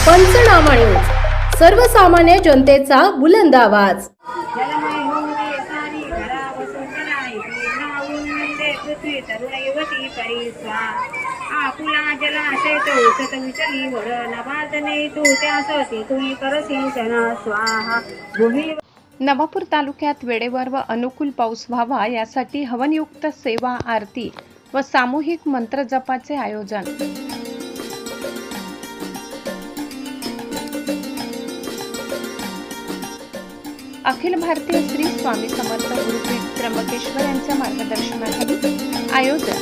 पंचनामा न्यूज, सर्वसामान्य जनतेचा बुलंद आवाज. जलमय होऊन दे सारी घरा वसुंधरा येथे नावून दे पृथ्वी तरुणैवती परिस्वा आपुला जलाशय तो सत विचरी वर नभातने तू त्यासती तुम्ही करसिंचन स्वाहा भूमी. नवापूर तालुक्यात वेळेवर व अनुकूल पाऊस व्हावा यासाठी हवनयुक्त सेवा, आरती व सामूहिक मंत्र जपाचे आयोजन. अखिल भारतीय श्री स्वामी समर्थ गुरुपीठ त्र्यंबकेश्वर यांच्या मार्गदर्शनाखाली आयोजन.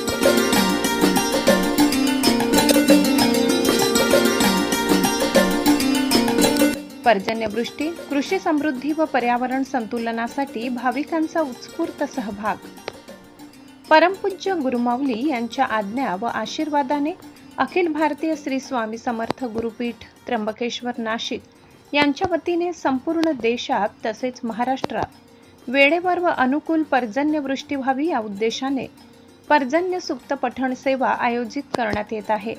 पर्जन्यवृष्टी, कृषी समृद्धी व पर्यावरण संतुलनासाठी भाविकांचा उत्स्फूर्त सहभाग. परमपूज्य गुरुमाऊली यांच्या आज्ञा व आशीर्वादाने अखिल भारतीय श्री स्वामी समर्थ गुरुपीठ त्र्यंबकेश्वर नाशिक यांच्या वतीने संपूर्ण देशात तसेच महाराष्ट्रात वेळेवर व अनुकूल पर्जन्यवृष्टी व्हावी या उद्देशाने पर्जन्य सुक्त पठण सेवा आयोजित करण्यात येत आहे.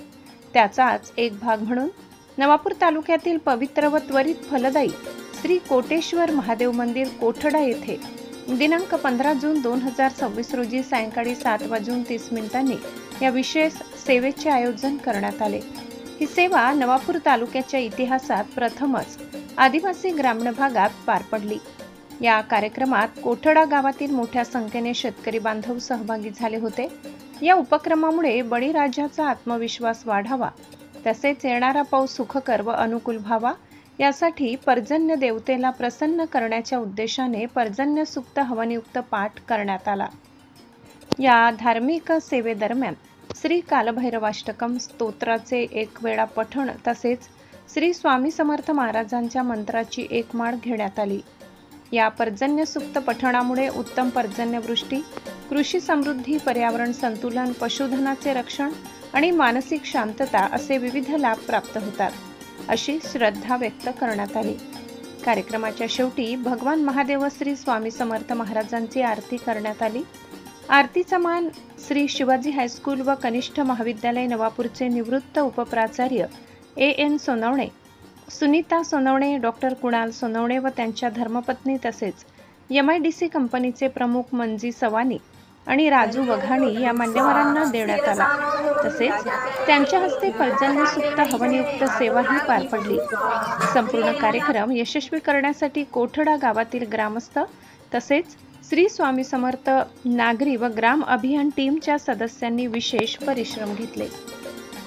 त्याचाच एक भाग म्हणून नवापूर तालुक्यातील पवित्र व त्वरित फलदायी श्री कोटेश्वर महादेव मंदिर कोठडा येथे दिनांक 15 जून 2026 रोजी सायंकाळी 7:30 या विशेष सेवेचे आयोजन करण्यात आले. ही सेवा नवापूर तालुक्याच्या इतिहासात प्रथमच आदिवासी ग्रामीण भागात पार पडली. या कार्यक्रमात कोठडा गावातील मोठ्या संख्येने शेतकरी बांधव सहभागी झाले होते. या उपक्रमामुळे बळीराजाचा आत्मविश्वास वाढावा तसेच येणारा पाऊस सुखकर व अनुकूल व्हावा यासाठी पर्जन्य देवतेला प्रसन्न करण्याच्या उद्देशाने पर्जन्य सुक्त हवनयुक्त पाठ करण्यात आला. या धार्मिक सेवेदरम्यान श्री कालभैरवाष्टकम स्तोत्राचे एक वेळा पठण तसेच श्री स्वामी समर्थ महाराजांच्या मंत्राची एक माळ घेण्यात आली. या पर्जन्य सुक्त पठणामुळे उत्तम पर्जन्यवृष्टी, कृषी समृद्धी, पर्यावरण संतुलन, पशुधनाचे रक्षण आणि मानसिक शांतता असे विविध लाभ प्राप्त होतात, अशी श्रद्धा व्यक्त करण्यात आली. कार्यक्रमाच्या शेवटी भगवान महादेव श्री स्वामी समर्थ महाराजांची आरती करण्यात आली. आरतीचा मान श्री शिवाजी हायस्कूल व कनिष्ठ महाविद्यालय नवापूरचे निवृत्त उपप्राचार्य AN सोनवणे, सुनीता सोनवणे, डॉक्टर कुणाल सोनवणे व त्यांच्या धर्मपत्नी तसेच MIDC कंपनीचे प्रमुख मंजी सवानी आणि राजू वघाणी या मान्यवरांना देण्यात आला. तसेच त्यांच्या हस्ते पर्जन्य सुक्त हवनयुक्त सेवाही पार पडली. संपूर्ण कार्यक्रम यशस्वी करण्यासाठी कोठडा गावातील ग्रामस्थ तसेच श्री स्वामी समर्थ नागरी व ग्राम अभियान टीमच्या सदस्यांनी विशेष परिश्रम घेतले.